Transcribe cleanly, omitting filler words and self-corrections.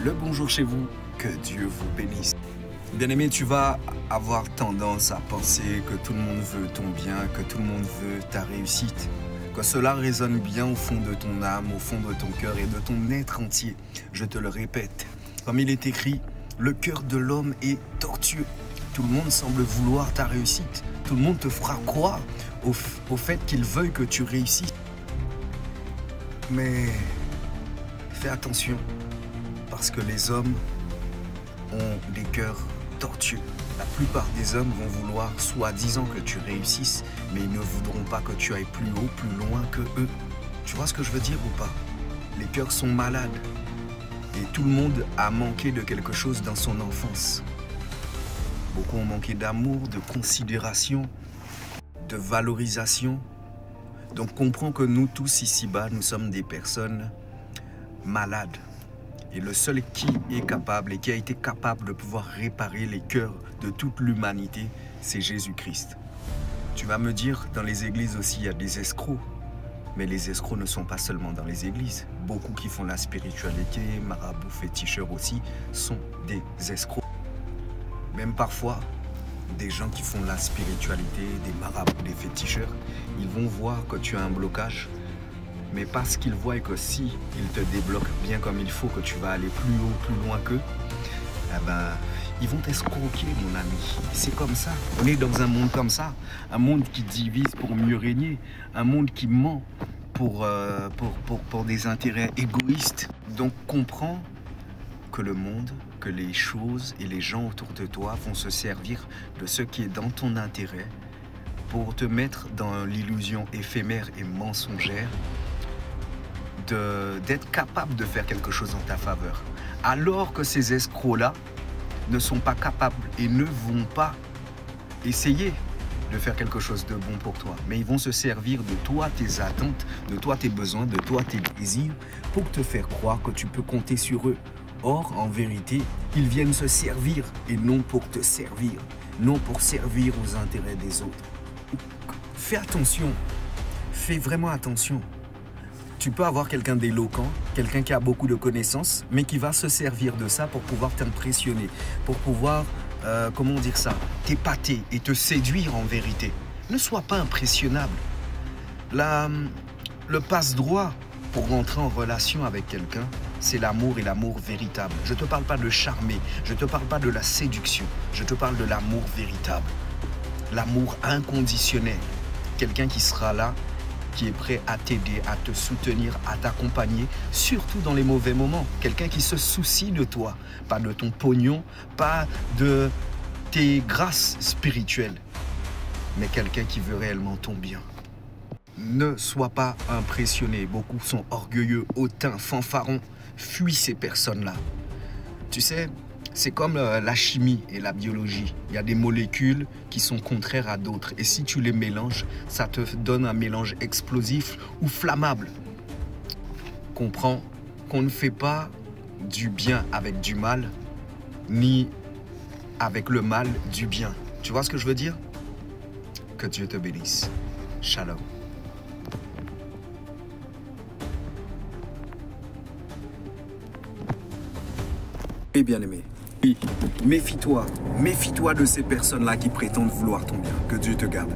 le bonjour chez vous, que Dieu vous bénisse. Bien-aimé, tu vas avoir tendance à penser que tout le monde veut ton bien, que tout le monde veut ta réussite, que cela résonne bien au fond de ton âme, au fond de ton cœur et de ton être entier. Je te le répète, comme il est écrit, le cœur de l'homme est tortueux. Tout le monde semble vouloir ta réussite. Tout le monde te fera croire au fait qu'il veuille que tu réussisses. Mais fais attention, parce que les hommes ont des cœurs tortueux. La plupart des hommes vont vouloir soi-disant que tu réussisses, mais ils ne voudront pas que tu ailles plus haut, plus loin que eux. Tu vois ce que je veux dire ou pas? Les cœurs sont malades. Et tout le monde a manqué de quelque chose dans son enfance. Beaucoup ont manqué d'amour, de considération, de valorisation. Donc comprends que nous tous ici-bas, nous sommes des personnes malades. Et le seul qui est capable et qui a été capable de pouvoir réparer les cœurs de toute l'humanité, c'est Jésus-Christ. Tu vas me dire, dans les églises aussi, il y a des escrocs. Mais les escrocs ne sont pas seulement dans les églises. Beaucoup qui font la spiritualité, marabouts, féticheurs aussi, sont des escrocs. Même parfois, des gens qui font la spiritualité, des marabouts, des féticheurs, ils vont voir que tu as un blocage. Mais parce qu'ils voient que si ils te débloquent bien comme il faut, que tu vas aller plus haut, plus loin qu'eux, eh ben, ils vont t'escroquer, mon ami. C'est comme ça. On est dans un monde comme ça. Un monde qui divise pour mieux régner. Un monde qui ment pour des intérêts égoïstes. Donc comprends que le monde, que les choses et les gens autour de toi vont se servir de ce qui est dans ton intérêt pour te mettre dans l'illusion éphémère et mensongère d'être capable de faire quelque chose en ta faveur. Alors que ces escrocs-là ne sont pas capables et ne vont pas essayer de faire quelque chose de bon pour toi. Mais ils vont se servir de toi, tes attentes, de toi, tes besoins, de toi, tes désirs, pour te faire croire que tu peux compter sur eux. Or, en vérité, ils viennent se servir et non pour te servir, non pour servir aux intérêts des autres. Fais attention, fais vraiment attention. Tu peux avoir quelqu'un d'éloquent, quelqu'un qui a beaucoup de connaissances, mais qui va se servir de ça pour pouvoir t'impressionner, pour pouvoir, comment dire ça, t'épater et te séduire en vérité. Ne sois pas impressionnable. Le passe-droit pour rentrer en relation avec quelqu'un, c'est l'amour et l'amour véritable. Je ne te parle pas de charmer, je ne te parle pas de la séduction, je te parle de l'amour véritable. L'amour inconditionnel. Quelqu'un qui sera là, qui est prêt à t'aider, à te soutenir, à t'accompagner, surtout dans les mauvais moments. Quelqu'un qui se soucie de toi, pas de ton pognon, pas de tes grâces spirituelles, mais quelqu'un qui veut réellement ton bien. Ne sois pas impressionné. Beaucoup sont orgueilleux, hautains, fanfarons. Fuis ces personnes-là. Tu sais, c'est comme la chimie et la biologie. Il y a des molécules qui sont contraires à d'autres. Et si tu les mélanges, ça te donne un mélange explosif ou flammable. Comprends qu'on ne fait pas du bien avec du mal, ni avec le mal du bien. Tu vois ce que je veux dire? Que Dieu te bénisse. Shalom. Et bien aimé, oui, méfie-toi de ces personnes-là qui prétendent vouloir ton bien. Que Dieu te garde.